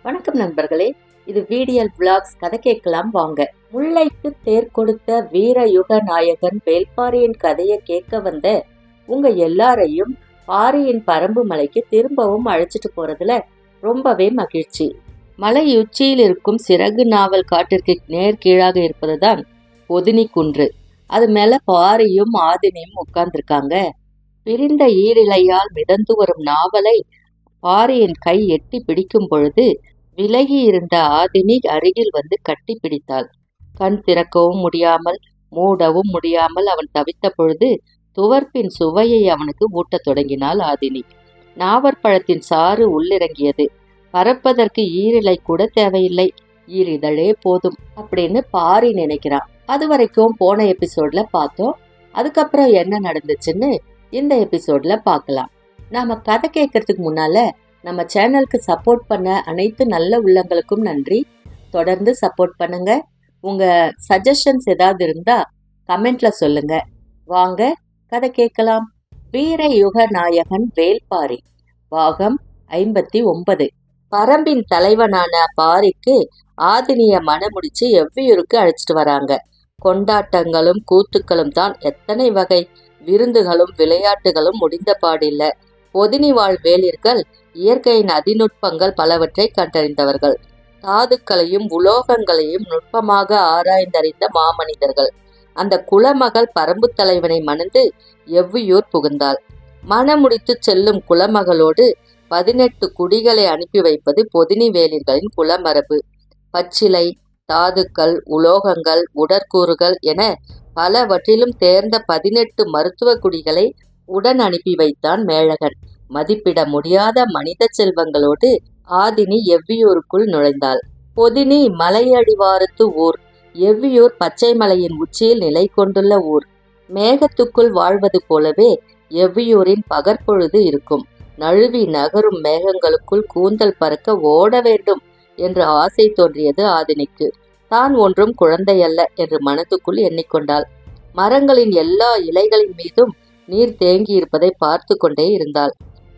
வணக்கம் நண்பர்களே, இது VDL Vlogs. கதை கேட்கலாம் வாங்க. முல்லைக்கு தேர் கொடுத்த வீரயுக நாயகன் வேள்பாரியின் கதையை கேட்க வந்த உங்க எல்லாரையும் பாரியின் பரம்பு மலைக்கு திரும்பவும் அழைச்சிட்டு போறதுல ரொம்பவே மகிழ்ச்சி. மலை உச்சியில் இருக்கும் சிறகு நாவல் காட்டிற்கு நேர் கீழாக இருப்பதுதான் பொதினி குன்று. அது மேல பாரியும் ஆதினியும் உட்கார்ந்துருக்காங்க. பிரிந்த ஈரிலையால் மிதந்து வரும் நாவலை பாரியின் கை எட்டி பிடிக்கும் பொழுது விலகி இருந்த ஆதினி அருகில் வந்து கட்டி பிடித்தாள். கண் திறக்கவும் முடியாமல் மூடவும் முடியாமல் அவன் தவித்த பொழுது துவர்ப்பின் சுவையை அவனுக்கு ஊட்டத் தொடங்கினாள் ஆதினி. நாவற்பழத்தின் சாறு உள்ளிறங்கியது. பறப்பதற்கு ஈரிலை கூட தேவையில்லை, ஈரிதழே போதும் அப்படின்னு பாரி நினைக்கிறான். அது வரைக்கும் போன எபிசோட்ல பார்த்தோம். அதுக்கப்புறம் என்ன நடந்துச்சுன்னு இந்த எபிசோட்ல பார்க்கலாம். நாம கதை கேட்கறதுக்கு முன்னால நம்ம சேனலுக்கு சப்போர்ட் பண்ண அனைத்து நல்ல உள்ளங்களுக்கும் நன்றி. தொடர்ந்து சப்போர்ட் பண்ணுங்க. உங்க சஜஷன்ஸ் ஏதாவது இருந்தா கமெண்ட்ல சொல்லுங்க. வாங்க கதை கேட்கலாம். வீரயுக நாயகன் வேள்பாரி, பாகம் 59. பரம்பின் தலைவனான பாரிக்கு ஆதினிய மனமுடிச்சு எவ்வியூருக்கு அழைச்சிட்டு வராங்க. கொண்டாட்டங்களும் கூத்துக்களும் தான் எத்தனை வகை. விருந்துகளும் விளையாட்டுகளும் முடிந்த பாடில்ல. பொதினி வாழ் வேளிர்கள் இயற்கையின் அதிநுட்பங்கள் பலவற்றை கண்டறிந்தவர்கள். தாதுக்களையும் உலோகங்களையும் நுட்பமாக ஆராய்ந்தறிந்த மாமனிதர்கள். அந்த குலமகள் பரம்பு தலைவனை மணந்து எவ்வியூர் புகுந்தாள். மணமுடித்து செல்லும் குலமகளோடு 18 குடிகளை அனுப்பி வைப்பது பொதினி வேளிர்களின் குலமரபு. பச்சிலை, தாதுக்கள், உலோகங்கள், உடற்கூறுகள் என பலவற்றிலும் தேர்ந்த 18 மருத்துவ குடிகளை உடன் அனுப்பி வைத்தான் மேழகன். மதிப்பிட முடியாத மனித செல்வங்களோடு ஆதினி எவ்வியூருக்குள் நுழைந்தாள். பொதினி மலையடிவாரத்து ஊர். எவ்வியூர் பச்சை மலையின் உச்சியில் நிலை கொண்டுள்ள ஊர். மேகத்துக்குள் வாழ்வது போலவே எவ்வியூரின் பகற்பொழுது இருக்கும். நழுவி நகரும் மேகங்களுக்குள் கூந்தல் பறக்க ஓட வேண்டும் என்று ஆசை தோன்றியது ஆதினிக்கு. தான் ஒன்றும் குழந்தையல்ல என்று மனத்துக்குள் எண்ணிக்கொண்டாள். மரங்களின் எல்லா இலைகளின் மீதும் நீர் தேங்கி இருப்பதை பார்த்து கொண்டே இருந்தாள்.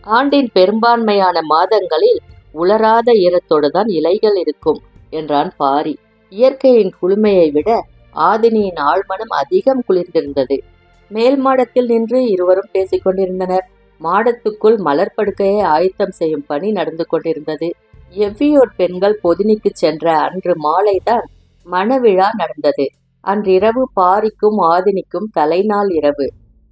ஆண்டின் பெரும்பான்மையான மாதங்களில் உலராத ஈரத்தோடுதான் இலைகள் இருக்கும் என்றான் பாரி. இயற்கையின் குளுமையை விட ஆதினியின் ஆழ்மனம் அதிகம் குளிர்ந்திருந்தது. மேல் மாடத்தில் நின்று இருவரும் பேசிக் கொண்டிருந்தனர். மாடத்துக்குள் மலர் படுக்கையை ஆயத்தம் செய்யும் பணி நடந்து கொண்டிருந்தது. எவ்வியூர் பெண்கள் பொதினிக்கு சென்ற அன்று மாலைதான் மணவிழா நடந்தது. அன்றிரவு பாரிக்கும் ஆதினிக்கும் தலைநாள் இரவு.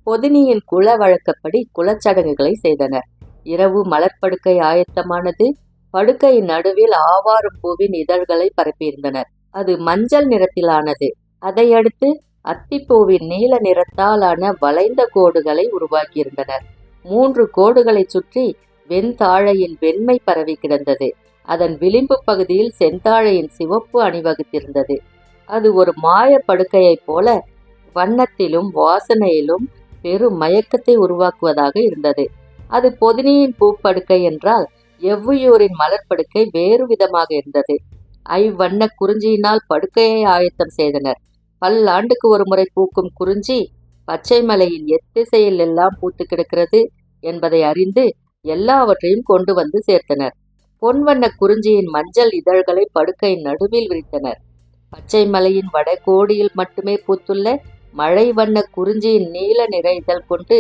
பொதினியின் குல வழக்கப்படி குலச்சடங்குகளை செய்தனர். இரவு மலர்படுக்கை ஆயத்தமானது. படுக்கையின் நடுவில் ஆவாரும் பூவின் இதழ்களை பரப்பியிருந்தனர். அது மஞ்சள் நிறத்திலானது. அதையடுத்து அத்திப்பூவின் நீல நிறத்தாலான வளைந்த கோடுகளை உருவாக்கியிருந்தனர். 3 கோடுகளை சுற்றி வெண்தாழையின் வெண்மை பரவி கிடந்தது. அதன் விளிம்பு பகுதியில் செந்தாழையின் சிவப்பு அணிவகுத்திருந்தது. அது ஒரு மாய படுக்கையைப் போல வண்ணத்திலும் வாசனையிலும் பெரும் மயக்கத்தை உருவாக்குவதாக இருந்தது. அது பொதினியின் பூப்படுக்கை என்றால் எவ்வியூரின் மலர்படுக்கை வேறு விதமாக இருந்தது. ஐவண்ண குறிஞ்சியினால் படுக்கையை ஆயத்தம் செய்தனர். பல்லாண்டுக்கு ஒரு முறை பூக்கும் குறிஞ்சி பச்சை மலையின் எத்திசையில் எல்லாம் பூத்து கிடக்கிறது என்பதை அறிந்து எல்லாவற்றையும் கொண்டு வந்து சேர்த்தனர். பொன்வண்ண குறிஞ்சியின் மஞ்சள் இதழ்களை படுக்கையின் நடுவில் விரித்தனர். பச்சை மலையின் வடகோடியில் மட்டுமே பூத்துள்ள மழை வண்ண குறிஞ்சியின் நீல நிற இதழ் கொண்டு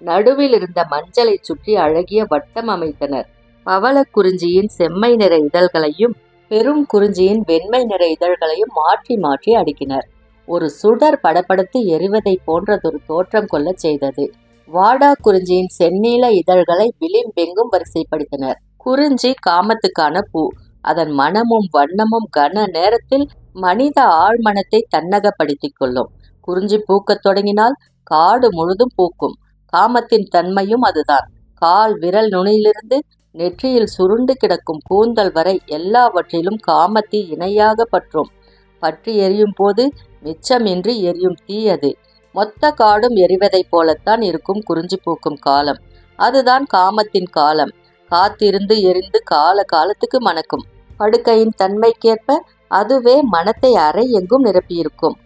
நடுவில் இருந்த மஞ்சளை சுற்றி அழகிய வட்டம் அமைத்தனர். பவள குறிஞ்சியின் செம்மை நிற இதழ்களையும் பெரும் குறிஞ்சியின் வெண்மை நிற இதழ்களையும் மாற்றி மாற்றி அடுக்கினர். ஒரு சுடர் படபடத்து எரிவதை போன்றதொரு தோற்றம் கொள்ள செய்தது. வாடா குறிஞ்சியின் செந்நீல இதழ்களை விளிம்பெங்கும் வரிசைப்படுத்தினர். குறிஞ்சி காமத்துக்கான பூ. அதன் மனமும் வண்ணமும் கன நேரத்தில் மனித ஆழ்மனத்தை தன்னகப்படுத்திக் கொள்ளும். குறிஞ்சி பூக்கத் தொடங்கினால் காடு முழுதும் பூக்கும். காமத்தின் தன்மையும் அதுதான். கால் விரல் நுனியிலிருந்து நெற்றியில் சுருண்டு கிடக்கும் கூந்தல் வரை எல்லாவற்றிலும் காமத்தை இணையாக பற்றும். பற்றி எரியும் போது மிச்சமின்றி எரியும் தீ அது. மொத்த காடும் எரிவதைப் போலத்தான் இருக்கும் குறிஞ்சி பூக்கும் காலம். அதுதான் காமத்தின் காலம். காத்திருந்து எரிந்து கால காலத்துக்கு மணக்கும். படுக்கையின் தன்மைக்கேற்ப அதுவே மனத்தை அறை எங்கும் நிரப்பியிருக்கும்.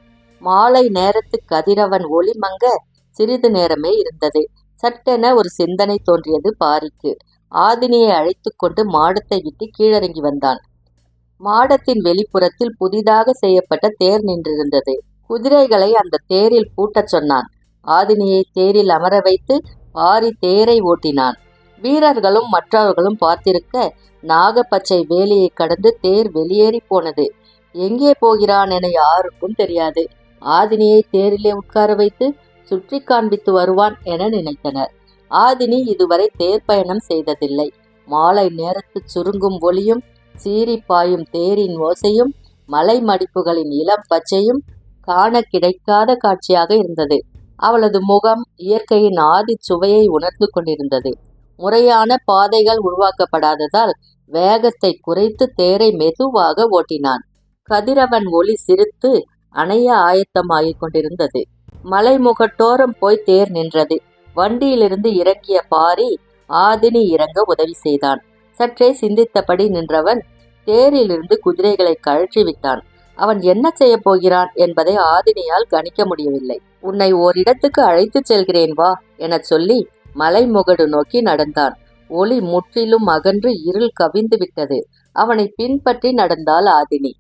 மாலை நேரத்து கதிரவன் ஒளி மங்க சிறிது நேரமே இருந்தது. சட்டென ஒரு சிந்தனை தோன்றியது பாரிக்கு. ஆதினியை அழைத்து கொண்டு மாடத்தை விட்டு கீழிறங்கி வந்தான். மாடத்தின் வெளிப்புறத்தில் புதிதாக செய்யப்பட்ட தேர் நின்றிருந்தது. குதிரைகளை அந்த தேரில் பூட்டச் சொன்னான். ஆதினியை தேரில் அமர வைத்து பாரி தேரை ஓட்டினான். வீரர்களும் மற்றவர்களும் பார்த்திருக்க நாகப்பச்சை வேலியை கடந்து தேர் வெளியேறி போனது. எங்கே போகிறான் என யாருக்கும் தெரியாது. ஆதினியை தேரிலே உட்கார வைத்து சுற்றி காண்பித்து வருவான் என நினைத்தனர். ஆதினி இதுவரை தேர் பயணம் செய்ததில்லை. மாலை நேரத்து சுருங்கும் ஒளியும் சீறி பாயும் தேரின் ஓசையும் மலை மடிப்புகளின் இளம் பச்சையும் காண கிடைக்காத காட்சியாக இருந்தது. அவளது முகம் இயற்கையின் ஆதி சுவையை உணர்ந்து கொண்டிருந்தது. முறையான பாதைகள் உருவாக்கப்படாததால் வேகத்தை குறைத்து தேரை மெதுவாக ஓட்டினான். கதிரவன் ஒளி சிரித்து அணைய ஆயத்தமாகிக் கொண்டிருந்தது. மலைமுகட்டோரம் போய் தேர் நின்றது. வண்டியிலிருந்து இறங்கிய பாரி ஆதினி இறங்க உதவி செய்தான். சற்றே சிந்தித்தபடி நின்றவன் தேரிலிருந்து குதிரைகளை கழற்றி விட்டான். அவன் என்ன செய்ய போகிறான் என்பதை ஆதினியால் கணிக்க முடியவில்லை. உன்னை ஓரிடத்துக்கு அழைத்துச் செல்கிறேன் வா என சொல்லி மலைமுகடு நோக்கி நடந்தான். ஒளி முற்றிலும் அகன்று இருள் கவிந்து விட்டது. அவனை பின்பற்றி நடந்தாள் ஆதினி.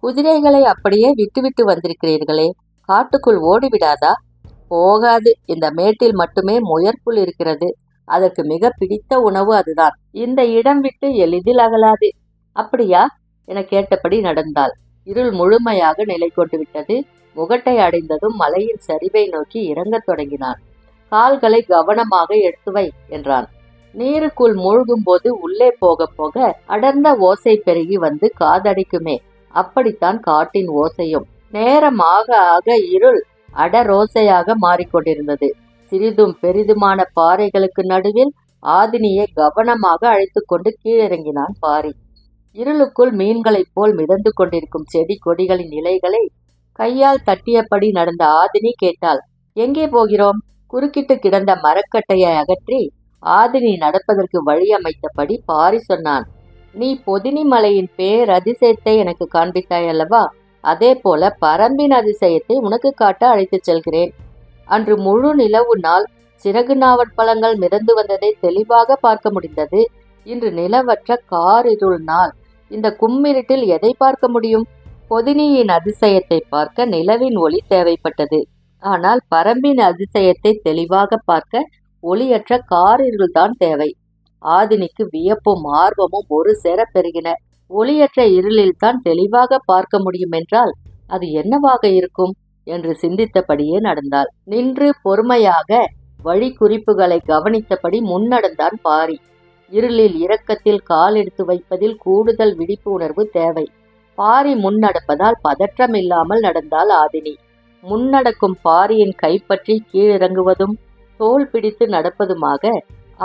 குதிரைகளை அப்படியே விட்டுவிட்டு வந்திருக்கிறீர்களே, காட்டுக்குள் ஓடிவிடாதா? போகாது. இந்த மேட்டில் மட்டுமே முயற்புல் இருக்கிறது. அதற்கு மிக பிடித்த உணவு அதுதான். இந்த இடம் விட்டு எளிதில் அகலாது. அப்படியா என கேட்டபடி நடந்தாள். இருள் முழுமையாக நிலை கொண்டு விட்டது. முகட்டை அடைந்ததும் மலையின் சரிவை நோக்கி இறங்கத் தொடங்கினான். கால்களை கவனமாக எடுத்து வை என்றான். நீருக்குள் மூழ்கும் போது உள்ளே போக போக அடர்ந்த ஓசை பெருகி வந்து காதடிக்குமே, அப்படித்தான் காட்டின் ஓசையும். நேரமாக ஆக இருள் அடரோசையாக மாறிக்கொண்டிருந்தது. சிறிதும் பெரிதுமான பாறைகளுக்கு நடுவில் ஆதினியை கவனமாக அழைத்து கொண்டு கீழிறங்கினான் பாரி. இருளுக்குள் மீன்களைப் போல் மிதந்து கொண்டிருக்கும் செடி கொடிகளின் இலைகளை கையால் தட்டியபடி நடந்த ஆதினி கேட்டாள். எங்கே போகிறோம்? குறுக்கிட்டு கிடந்த மரக்கட்டையை அகற்றி ஆதினி நடப்பதற்கு வழி அமைத்தபடி பாரி சொன்னான். நீ பொதினி மலையின் பேரதிசயத்தை எனக்கு காண்பித்தாய் அல்லவா? அதே போல பரம்பின் அதிசயத்தை உனக்கு காட்ட அழைத்துச் செல்கிறேன். அன்று முழு நிலவு நாள் சிறகு நாவற்பழங்கள் மிதந்து வந்ததை தெளிவாக பார்க்க முடிந்தது. இன்று நிலவற்ற காரிருள் நாள். இந்த கும்மிருட்டில் எதை பார்க்க முடியும்? பொதினியின் அதிசயத்தை பார்க்க நிலவின் ஒளி தேவைப்பட்டது. ஆனால் பரம்பின் அதிசயத்தை தெளிவாக பார்க்க ஒளியற்ற காரிருள்தான் தேவை. ஆதினிக்கு வியப்பும் ஆர்வமும் ஒரு சேர பெருகின. ஒளியற்ற இருளில்தான் தெளிவாக பார்க்க முடியும் என்றால் அது என்னவாக இருக்கும் என்று சிந்தித்தபடியே நடந்தாள். நின்று பொறுமையாக வழி குறிப்புகளை கவனித்தபடி முன்னடந்தான் பாரி. இருளில் இரக்கத்தில் கால் எடுத்து வைப்பதில் கூடுதல் விழிப்பு உணர்வு தேவை. பாரி முன்னடப்பதால் பதற்றம் இல்லாமல் நடந்தாள் ஆதினி. முன்னடக்கும் பாரியின் கைப்பற்றி கீழிறங்குவதும் தோள் பிடித்து நடப்பதுமாக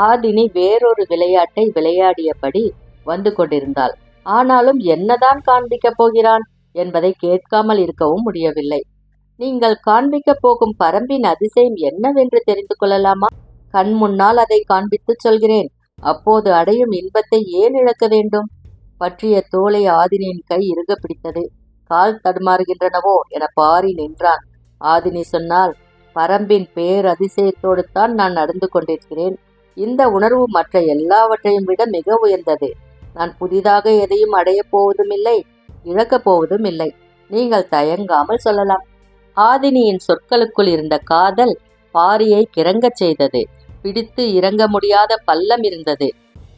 ஆதினி வேறொரு விளையாட்டை விளையாடியபடி வந்து கொண்டிருந்தாள். ஆனாலும் என்னதான் காண்பிக்கப் போகிறான் என்பதை கேட்காமல் இருக்கவும் முடியவில்லை. நீங்கள் காண்பிக்கப் போகும் பரம்பின் அதிசயம் என்னவென்று தெரிந்து கொள்ளலாமா? கண் முன்னால் அதை காண்பித்து சொல்கிறேன். அப்போது அடையும் இன்பத்தை ஏன் இழக்க வேண்டும்? பற்றிய தோலை ஆதினியின் கை இறுக பிடித்தது. கால் தடுமாறுகின்றனவோ என பாரி நின்றான். ஆதினி சொன்னால், பரம்பின் பேரதிசயத்தோடு தான் நான் நடந்து கொண்டிருக்கிறேன். இந்த உணர்வு மற்ற எல்லாவற்றையும் விட மிக உயர்ந்தது. நான் புதிதாக எதையும் அடையப் போவதும் இல்லை, இழக்கப் போவதும் இல்லை. நீங்கள் தயங்காமல் சொல்லலாம். ஆதினியின் சொற்களுக்குள் இருந்த காதல் பாரியை கிறங்கச் செய்தது. பிடித்து இறங்க முடியாத பள்ளம் இருந்தது.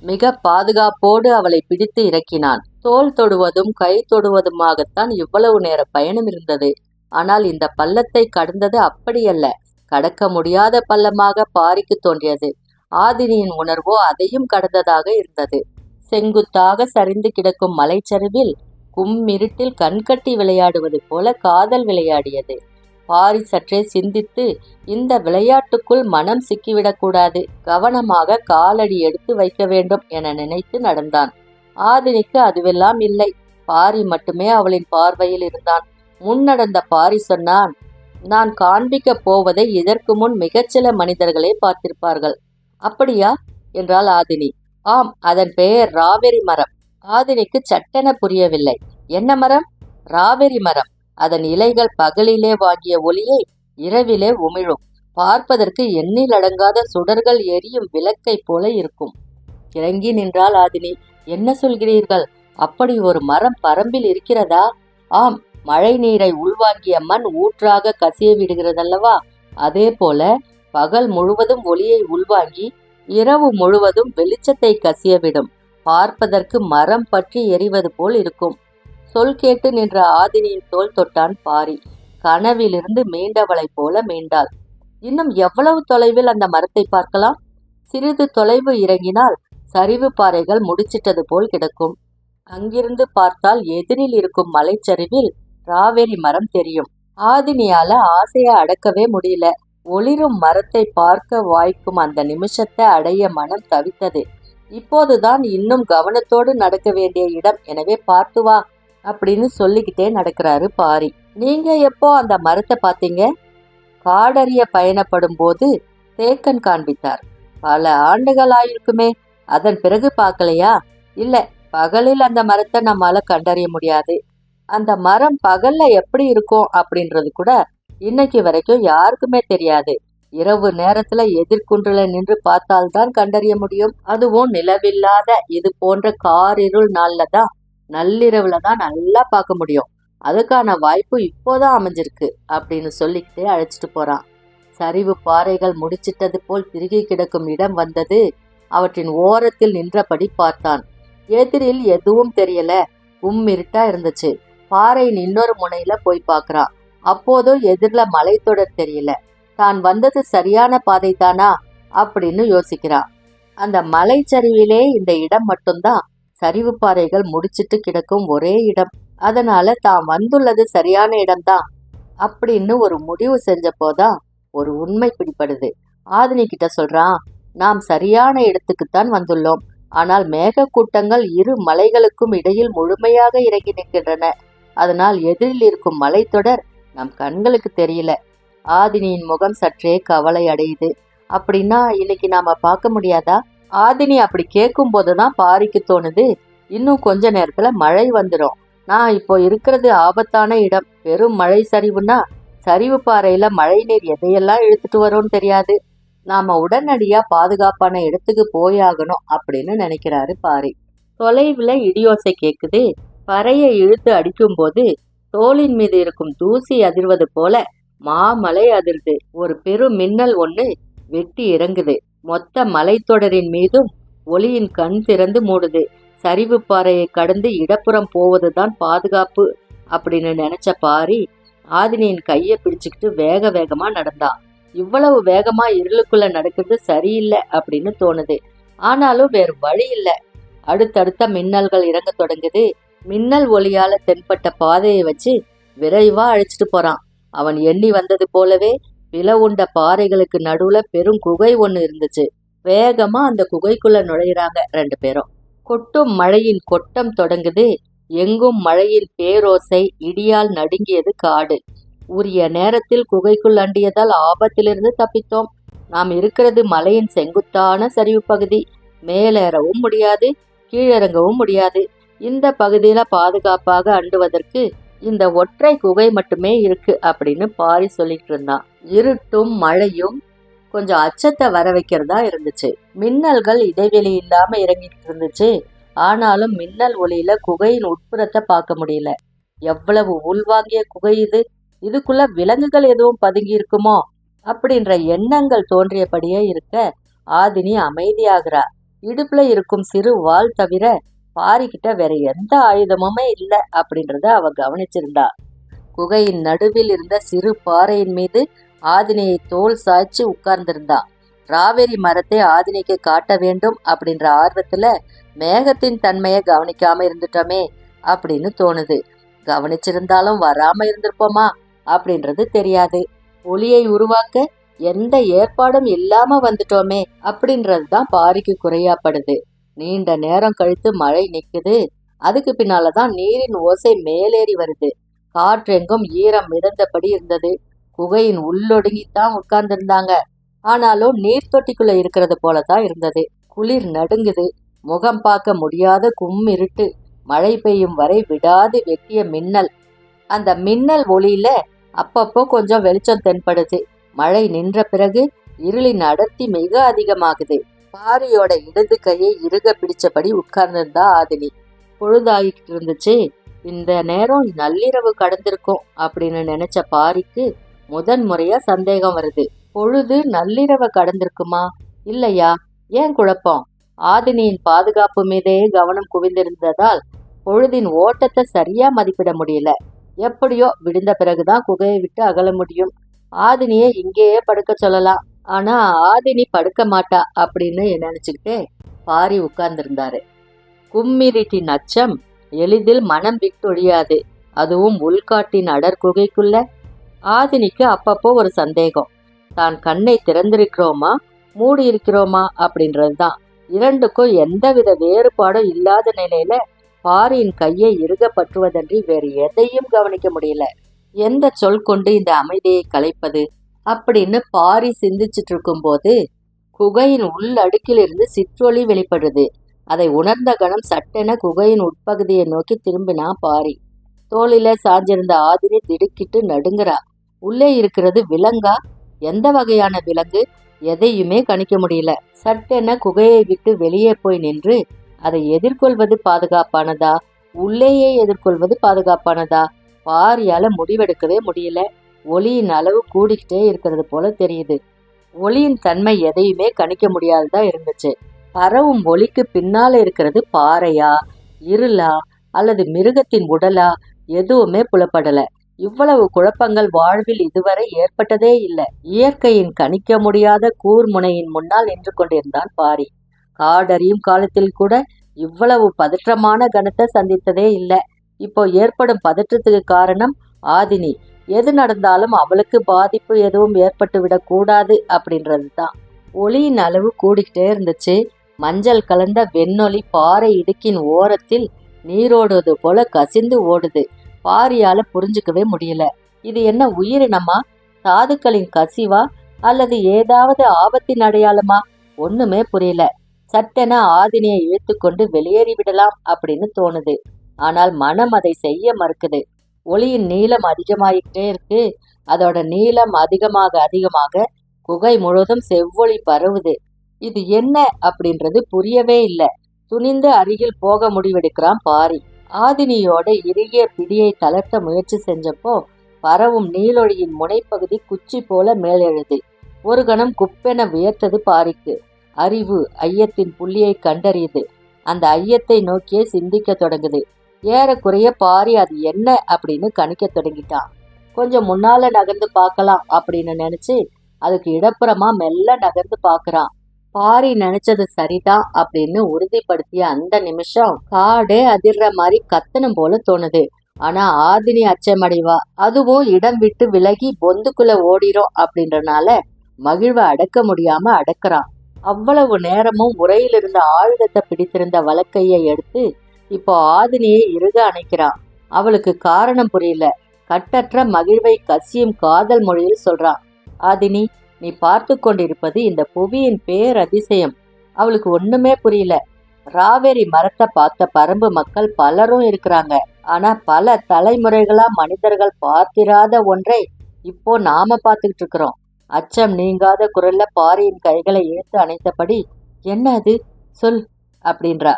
மிக பாதுகாப்போடு அவளை பிடித்து இறக்கினான். தோள் தொடுவதும் கை தொடுவதுமாகத்தான் இவ்வளவு நேர பயணம் இருந்தது. ஆனால் இந்த பள்ளத்தை கடந்தது அப்படியல்ல. கடக்க முடியாத பள்ளமாக பாரிக்கு தோன்றியது. ஆதினியின் உணர்வோ அதையும் கடந்ததாக இருந்தது. செங்குத்தாக சரிந்து கிடக்கும் மலைச்சரிவில் கும்மிருட்டில் கண்கட்டி விளையாடுவது போல காதல் விளையாடியது. பாரி சற்றே சிந்தித்து, இந்த விளையாட்டுக்குள் மனம் சிக்கிவிடக்கூடாது, கவனமாக காலடி எடுத்து வைக்க வேண்டும் என நினைத்து நடந்தான். ஆதினிக்கு அதுவெல்லாம் இல்லை. பாரி மட்டுமே அவளின் பார்வையில் இருந்தான். முன்னடந்த பாரி சொன்னான், நான் காண்பிக்கப் போவதை இதற்கு முன் மிகச்சில மனிதர்களே பார்த்திருப்பார்கள். அப்படியா என்றாள் ஆதினி. ஆம், அதன் பெயர் ராவெரி மரம். ஆதினிக்கு சட்டென புரியவில்லை. என்ன மரம்? ராவெரி மரம். அதன் இலைகள் பகலிலே வாங்கிய ஒளியை இரவிலே உமிழும். பார்ப்பதற்கு எண்ணில் அடங்காத சுடர்கள் எரியும் விளக்கை போல இருக்கும். இறங்கி நின்றாள் ஆதினி. என்ன சொல்கிறீர்கள்? அப்படி ஒரு மரம் பரம்பில் இருக்கிறதா? ஆம், மழை நீரை உள்வாங்கிய மண் ஊற்றாக கசிய விடுகிறதல்லவா, அதே போல பகல் முழுவதும் ஒளியை உள்வாங்கி இரவு முழுவதும் வெளிச்சத்தை கசியவிடும். பார்ப்பதற்கு மரம் பற்றி எரிவது போல் இருக்கும். சொல் கேட்டு நின்ற ஆதினியின் தோள் தொட்டான் பாரி. கனவிலிருந்து மீண்டவளைப் போல மீண்டாள். இன்னும் எவ்வளவு தொலைவில் அந்த மரத்தை பார்க்கலாம்? சிறிது தொலைவு இறங்கினால் சரிவு பாறைகள் முடிச்சிட்டது போல் கிடக்கும். அங்கிருந்து பார்த்தால் எதிரில் இருக்கும் மலைச்சரிவில் ராவேரி மரம் தெரியும். ஆதினியால ஆசையை அடக்கவே முடியல. ஒளிரும் மரத்தை பார்க்க வாய்க்கும் அந்த நிமிஷத்தை அடைய மனம் தவித்தது. இப்போதுதான் இன்னும் கவனத்தோடு நடக்க வேண்டிய இடம், எனவே பார்த்து வா அப்படின்னு சொல்லிக்கிட்டே நடக்கிறாரு பாரி. நீங்க எப்போ அந்த மரத்தை பார்த்தீங்க? காடறிய பயணப்படும் போது தேக்கன் காண்பித்தார். பல ஆண்டுகள் ஆயிருக்குமே, அதன் பிறகு பார்க்கலையா? இல்ல, பகலில் அந்த மரத்தை நம்மால கண்டறிய முடியாது. அந்த மரம் பகல்ல எப்படி இருக்கும் அப்படின்றது கூட இன்னைக்கு வரைக்கும் யாருக்குமே தெரியாது. இரவு நேரத்துல எதிர்குன்றுல நின்று பார்த்தால்தான் கண்டறிய முடியும். அதுவும் நிலவில்லாத இது போன்ற காரிருள் நாள்ல தான், நள்ளிரவுல தான் நல்லா பார்க்க முடியும். அதுக்கான வாய்ப்பு இப்போதான் அமைஞ்சிருக்கு அப்படின்னு சொல்லிக்கிட்டே அழைச்சிட்டு போறான். சரிவு பாறைகள் முடிச்சிட்டது போல் திருகி கிடக்கும் இடம் வந்தது. அவற்றின் ஓரத்தில் நின்றபடி பார்த்தான். எதிரில் எதுவும் தெரியல, இருட்டா இருந்துச்சு. பாறையின் இன்னொரு முனையில போய் பார்க்கறான். அப்போதும் எதிரில மலைத்தொடர் தெரியல. தான் வந்தது சரியான பாதை தானா அப்படின்னு யோசிக்கிறான். அந்த மலைச்சரிவிலே இந்த இடம் மட்டும்தான் சரிவு பாறைகள் முடிச்சிட்டு கிடக்கும் ஒரே இடம். அதனால தான் வந்துள்ளது சரியான இடம்தான் அப்படின்னு ஒரு முடிவு செஞ்ச போதான் ஒரு உண்மை பிடிபடுது. ஆதினி கிட்ட சொல்றான், நாம் சரியான இடத்துக்குத்தான் வந்துள்ளோம். ஆனால் மேகக்கூட்டங்கள் இரு மலைகளுக்கும் இடையில் முழுமையாக இறங்கி நிற்கின்றன. அதனால் எதிரில் இருக்கும் மலைத்தொடர் நம் கண்களுக்கு தெரியல. ஆதினியின் முகம் சற்றே கவலை அடையுது. அப்படின்னா இன்னைக்கு நாம பார்க்க முடியாதா? ஆதினி அப்படி கேட்கும் போதுதான் பாரிக்கு தோணுது, இன்னும் கொஞ்ச நேரத்துல மழை வந்துடும். நான் இப்போ இருக்கிறது ஆபத்தான இடம். பெரும் மழை சரிவுன்னா சரிவு பாறையில மழை நீர் எதையெல்லாம் இழுத்துட்டு வரும்னு தெரியாது. நாம உடனடியா பாதுகாப்பான இடத்துக்கு போயாகணும் அப்படின்னு நினைக்கிறாரு பாரி. தொலைவுல இடியோசை கேக்குது. பறையை இழுத்து அடிக்கும் போது தோளின் மீது இருக்கும் தூசி அதிர்வது போல மாமலை அதிர்து. ஒரு பெரும் மின்னல் ஒண்ணு வெட்டி இறங்குது. மொத்த மலைத்தொடரின் மீதும் ஒளியின் கண் திறந்து மூடுது. சரிவு பாறையை கடந்து இடப்புறம் போவதுதான் பாதுகாப்பு அப்படின்னு நினைச்ச பாரி ஆதினியின் கையை பிடிச்சுக்கிட்டு வேக வேகமா நடந்தான். இவ்வளவு வேகமா இருளுக்குள்ள நடக்கிறது சரியில்லை அப்படின்னு தோணுது. ஆனாலும் வேறு வழி இல்லை. அடுத்தடுத்த மின்னல்கள் இறங்க தொடங்குது. மின்னல் ஒளியால தென்பட்ட பாதையை வச்சு விரைவா அழைச்சிட்டு போறான். அவன் எண்ணி வந்தது போலவே பிளவுண்ட பாறைகளுக்கு நடுவுல பெரும் குகை ஒண்ணு இருந்துச்சு. வேகமா அந்த குகைக்குள்ள நுழையிறாங்க ரெண்டு பேரும். கொட்டும் மழையின் கொட்டம் தொடங்குது. எங்கும் மழையின் பேரோசை. இடியால் நடுங்கியது காடு. உரிய நேரத்தில் குகைக்குள் அண்டியதால் ஆபத்திலிருந்து தப்பித்தோம். நாம் இருக்கிறது மலையின் செங்குத்தான சரிவு பகுதி. மேலேறவும் முடியாது, கீழிறங்கவும் முடியாது. இந்த பகுதியில பாதுகாப்பாக அண்டுவதற்கு இந்த ஒற்றை குகை மட்டுமே இருக்கு அப்படின்னு பாரி சொல்லிட்டு இருந்தான். இருட்டும் மழையும் கொஞ்சம் அச்சத்தை வர வைக்கிறதா இருந்துச்சு. மின்னல்கள் இடைவெளி இல்லாம இறங்கிட்டு இருந்துச்சு. ஆனாலும் மின்னல் ஒளியில குகையின் உட்புறத்தை பார்க்க முடியல. எவ்வளவு உள்வாங்கிய குகை இது! இதுக்குள்ள விலங்குகள் எதுவும் பதுங்கி இருக்குமோ அப்படின்ற எண்ணங்கள் தோன்றியபடியே இருக்க ஆதினி அமைதியாகிறா. இடுப்புல இருக்கும் சிறு வாள் தவிர பாரிக்கிட்ட வேற எந்த ஆயுதமுமே இல்லை அப்படின்றத அவ கவனிச்சிருந்தா. குகையின் நடுவில் இருந்த சிறு பாறையின் மீது ஆதினியை தோல் சாய்ச்சி உட்கார்ந்திருந்தா. ராவேரி மரத்தை ஆதினிக்கு காட்ட வேண்டும் அப்படின்ற ஆர்வத்துல மேகத்தின் தன்மையை கவனிக்காம இருந்துட்டோமே அப்படின்னு தோணுது. கவனிச்சிருந்தாலும் வராம இருந்திருப்போமா அப்படின்றது தெரியாது. ஒளியை உருவாக்க எந்த ஏற்பாடும் இல்லாம வந்துட்டோமே அப்படின்றதுதான் பாரிக்கு குறையாப்படுது. நீண்ட நேரம் கழித்து மழை நிக்குது. அதுக்கு பின்னாலதான் நீரின் ஓசை மேலேறி வருது. காற்றெங்கும் ஈரம் மிதந்தபடி இருந்தது. குகையின் உள்ளொடுங்கித்தான் உட்கார்ந்திருந்தாங்க. ஆனாலும் நீர் தொட்டிக்குள்ள இருக்கிறது போலதான் இருந்தது. குளிர் நடுங்குது. முகம் பார்க்க முடியாத கும்மிருட்டு. மழை பெய்யும் வரை விடாது வெட்டிய மின்னல். அந்த மின்னல் ஒளியில அப்பப்போ கொஞ்சம் வெளிச்சம் தென்படுது. மழை நின்ற பிறகு இருளின் அடர்த்தி மிக அதிகமாகுது. பாரியோட இடது கையை இறுக பிடிச்சபடி உட்கார்ந்திருந்தா ஆதினி. பொழுதாகிட்டு இருந்துச்சு. இந்த நேரம் நள்ளிரவு கடந்திருக்கும் அப்படின்னு நினைச்ச பாரிக்கு முதன் முறையா சந்தேகம் வருது. பொழுது நள்ளிரவை கடந்திருக்குமா இல்லையா? ஏன் குழப்பம்? ஆதினியின் பாதுகாப்பு மீதே கவனம் குவிந்திருந்ததால் பொழுதின் ஓட்டத்தை சரியா மதிப்பிட முடியல. எப்படியோ விடிந்த பிறகுதான் குகையை விட்டு அகல முடியும். ஆதினியை இங்கேயே படுக்க சொல்லலாம். ஆனா ஆதினி படுக்க மாட்டா அப்படின்னு நினைச்சுக்கிட்டே பாரி உட்கார்ந்திருந்தாரு. கும்மிரிட்டின் அச்சம் எளிதில் மனம் விட்டொழியாது. அதுவும் உள்காட்டின் அடர் குகைக்குள்ள. ஆதினிக்கு அப்பப்போ ஒரு சந்தேகம். தான் கண்ணை திறந்திருக்கிறோமா மூடி இருக்கிறோமா அப்படின்றதுதான். இரண்டுக்கும் எந்தவித வேறுபாடும் இல்லாத நிலையில பாரியின் கையை இறுக பற்றுவதன்றி வேறு எதையும் கவனிக்க முடியல. எந்த சொல் கொண்டு இந்த அமைதியை கலைப்பது அப்படின்னு பாரி சிந்திச்சிட்டு இருக்கும் போது குகையின் உள் அடுக்கிலிருந்து சிற்றொலி வெளிப்படுது. அதை உணர்ந்த கணம் சட்டென குகையின் உட்பகுதியை நோக்கி திரும்பினா பாரி. தோளில சாஞ்சிருந்த ஆதினி திடுக்கிட்டு நடுங்குறா. உள்ளே இருக்கிறது விலங்கா? எந்த வகையான விலங்கு? எதையுமே கணிக்க முடியல. சட்டென குகையை விட்டு வெளியே போய் நின்று அதை எதிர்கொள்வது பாதுகாப்பானதா, உள்ளேயே எதிர்கொள்வது பாதுகாப்பானதா? பாரியால முடிவெடுக்கவே முடியல. ஒளியின் அளவு கூடிக்கிட்டே இருக்கிறது போல தெரியுது. ஒளியின் தன்மை எதையுமே கணிக்க முடியாததா இருந்துச்சு. பரவும் ஒளிக்கு பின்னால இருக்கிறது பாறையா, இருளா அல்லது மிருகத்தின் உடலா? எதுவுமே புலப்படல. இவ்வளவு குழப்பங்கள் வாழ்வில் இதுவரை ஏற்பட்டதே இல்லை. இயற்கையின் கணிக்க முடியாத கூர்முனையின் முன்னால் நின்று கொண்டிருந்தான் பாரி. காடறியும் காலத்தில் கூட இவ்வளவு பதற்றமான கணத்தை சந்தித்ததே இல்லை. இப்போ ஏற்படும் பதற்றத்துக்கு காரணம் ஆதினி. எது நடந்தாலும் அவளுக்கு பாதிப்பு எதுவும் ஏற்பட்டு விடக்கூடாது அப்படின்றது தான். ஒளியின் அளவு கூடிக்கிட்டே இருந்துச்சு. மஞ்சள் கலந்த வெண்ணொளி பாறை இடுக்கின் ஓரத்தில் நீரோடுவது போல கசிந்து ஓடுது. பாரியால புரிஞ்சுக்கவே முடியல. இது என்ன உயிரினமா, தாதுக்களின் கசிவா அல்லது ஏதாவது ஆபத்தின் அடையாளமா? ஒண்ணுமே புரியல. சட்டென ஆதினியை இழுத்துக்கொண்டு வெளியேறிவிடலாம் அப்படின்னு தோணுது. ஆனால் மனம் அதை செய்ய மறுக்குது. ஒளியின் நீளம் அதிகமாகிட்டே இருக்கு. அதோட நீளம் அதிகமாக குகை முழுவதும் செவ்வொளி பரவுது. இது என்ன அப்படின்றது புரியவே இல்லை. துணிந்து அருகில் போக முடிவெடுக்கிறான் பாரி. ஆதினியோட இறுகிய பிடியை தளர்த்த முயற்சி செஞ்சப்போ பரவும் நீலொளியின் முனைப்பகுதி குச்சி போல மேலெழுது. ஒரு கணம் குப்பென வியர்த்தது பாரிக்கு. அறிவு ஐயத்தின் புள்ளியை கண்டறியுது. அந்த ஐயத்தை நோக்கியே சிந்திக்க தொடங்குது. ஏறக்குறைய பாரி அது என்ன அப்படின்னு கணிக்க தொடங்கிட்டான். கொஞ்சம் முன்னால நகர்ந்து பார்க்கலாம் அப்படின்னு நினைச்சு அதுக்கு இடப்புறமா மெல்ல நகர்ந்து பார்க்கறான். பாரி நினைச்சது சரிதான் அப்படின்னு உறுதிப்படுத்திய அந்த நிமிஷம் காடே அதிர்ற மாதிரி கத்தனம் போல தோணுது. ஆனா ஆதினி அச்சமடைவா. அதுவும் இடம் விட்டு விலகி பொந்துக்குள்ள ஓடிரும் அப்படின்றனால மகிழ்வை அடக்க முடியாம அடக்குறான். அவ்வளவு நேரமும் உரையில் இருந்த ஆயுதத்தை பிடித்திருந்த வலக்கையை எடுத்து இப்போ ஆதினியை இறுக அணைக்கிறான். அவளுக்கு காரணம் புரியல. கட்டற்ற மகிழ்வை கசியும் காதல் மொழியில் சொல்றான். ஆதினி, நீ பார்த்து கொண்டிருப்பது இந்த புவியின் பேரதிசயம். அவளுக்கு ஒண்ணுமே புரியல. ராவேரி மரத்தை பார்த்த பரம்பு மக்கள் பலரும் இருக்கிறாங்க. ஆனா பல தலைமுறைகளா மனிதர்கள் பார்த்திராத ஒன்றை இப்போ நாம பார்த்துக்கிட்டு இருக்கிறோம். அச்சம் நீங்காத குரல்ல பாரியின் கைகளை இழுத்து அணைத்தபடி, என்ன அது சொல் அப்படின்றா.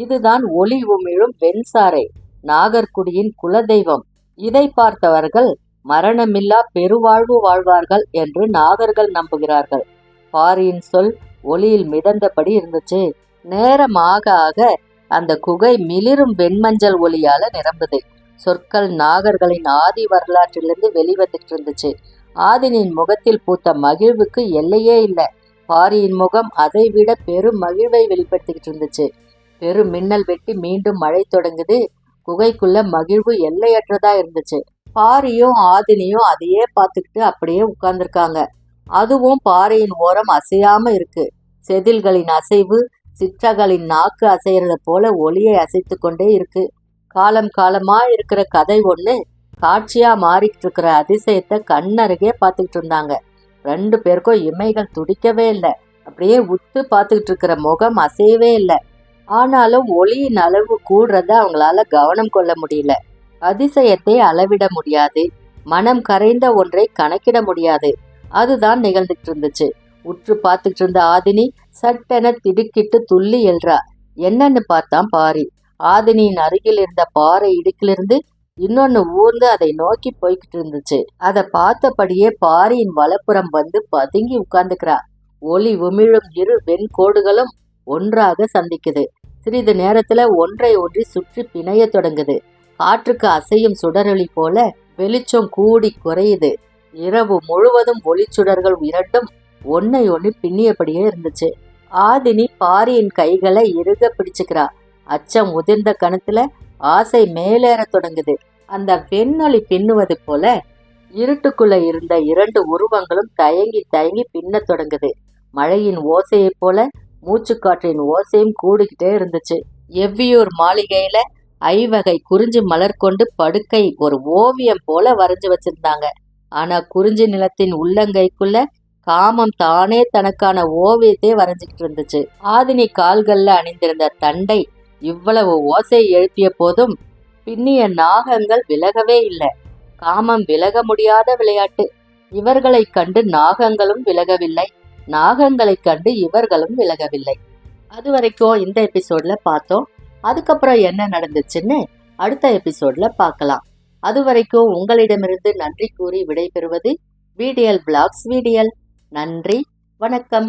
இதுதான் ஒளி உமிழும் வெண்சாரை, நாகர்குடியின் குலதெய்வம். இதை பார்த்தவர்கள் மரணமில்லா பெருவாழ்வு வாழ்வார்கள் என்று நாகர்கள் நம்புகிறார்கள். பாரியின் சொல் ஒளியில் மிதந்தபடி இருந்துச்சு. நேரம் ஆக ஆக அந்த குகை மிளிரும் வெண்மஞ்சள் ஒளியால நிரம்புது. சொற்கள் நாகர்களின் ஆதி வரலாற்றிலிருந்து வெளிவந்துட்டு இருந்துச்சு. ஆதினியின் முகத்தில் பூத்த மகிழ்வுக்கு எல்லையே இல்லை. பாரியின் முகம் அதை விட பெரும் மகிழ்வை வெளிப்படுத்திக்கிட்டு இருந்துச்சு. பெரு மின்னல் வெட்டி மீண்டும் மழை தொடங்குது. குகைக்குள்ள மகிழ்வு எல்லையற்றதா இருந்துச்சு. பாரியும் ஆதினியும் அதையே பார்த்துக்கிட்டு அப்படியே உட்கார்ந்துருக்காங்க. அதுவும் பாறையின் ஓரம் அசையாம இருக்கு. செதில்களின் அசைவு சிற்றகளின் நாக்கு அசைறத போல ஒளியை அசைத்து கொண்டே இருக்கு. காலம் காலமா இருக்கிற கதை ஒண்ணு காட்சியா மாறிக்கிட்டு இருக்கிற அதிசயத்தை கண்ணருகே பார்த்துக்கிட்டு இருந்தாங்க. 2 பேருக்கும் இமைகள் துடிக்கவே இல்லை. அப்படியே உத்து பார்த்துக்கிட்டு இருக்கிற முகம் அசையவே இல்லை. ஆனாலும் ஒளியின் அளவு கூடுறத அவங்களால கவனம் கொள்ள முடியல. அதிசயத்தை அளவிட முடியாது. மனம் கரைந்த ஒன்றை கணக்கிட முடியாது. அதுதான் நிகழ்ந்துட்டு இருந்துச்சு. உற்று பார்த்துக்கிட்டு இருந்த ஆதினி சட்டென திடுக்கிட்டு துள்ளி எழுறா. என்னன்னு பார்த்தான் பாரி. ஆதினியின் அருகில் இருந்த பாறை இடுக்கிலிருந்து இன்னொன்னு ஊர்ந்து அதை நோக்கி போய்கிட்டு இருந்துச்சு. அதை பார்த்தபடியே பாரியின் வலப்புறம் வந்து பதுங்கி உட்கார்ந்துக்கிறா. ஒளி உமிழும் இரு வெண்கோடுகளும் ஒன்றாக சந்திக்குது. சிறிது நேரத்துல ஒன்றை ஒன்றி சுற்றி பிணைய தொடங்குது. காற்றுக்கு அசையும் சுடரொளி போல வெளிச்சம் கூடி குறையுது. இரவு முழுவதும் ஒளிச்சுடர்கள் இரண்டும் ஒன்னை ஒன்று பின்னியபடியே இருந்துச்சு. ஆதினி பாரியின் கைகளை இறுக பிடிச்சுக்கிறா. அச்சம் உதிர்ந்த கணத்துல ஆசை மேலேற தொடங்குது. அந்த வெண்ணொளி பின்னுவது போல இருட்டுக்குள்ள இருந்த இரண்டு உருவங்களும் தயங்கி தயங்கி பின்ன தொடங்குது. மழையின் ஓசையைப் போல மூச்சுக்காற்றின் ஓசையும் கூடிக்கிட்டே இருந்துச்சு. எவ்வியூர் மாளிகையில ஐவகை குறிஞ்சி மலர் கொண்டு படுக்கை ஒரு ஓவியம் போல வரைஞ்சு வச்சிருந்தாங்க. ஆனா குறிஞ்சி நிலத்தின் உள்ளங்கைக்குள்ள காமம் தானே தனக்கான ஓவியத்தை வரைஞ்சிக்கிட்டு இருந்துச்சு. ஆதினி கால்கள்ல அணிந்திருந்த தண்டை இவ்வளவு ஓசை எழுப்பிய போதும் பின்னிய நாகங்கள் விலகவே இல்லை. காமம் விலக முடியாத விளையாட்டு. இவர்களை கண்டு நாகங்களும் விலகவில்லை, நாகங்களை கண்டு இவர்களும் விலகவில்லை. அது வரைக்கும் இந்த எபிசோட்ல பார்த்தோம். அதுக்கப்புறம் என்ன நடந்துச்சுன்னு அடுத்த எபிசோட்ல பார்க்கலாம். அது வரைக்கும் உங்களிடமிருந்து நன்றி கூறி விடைபெறுவது VDL Vlogs VDL. நன்றி, வணக்கம்.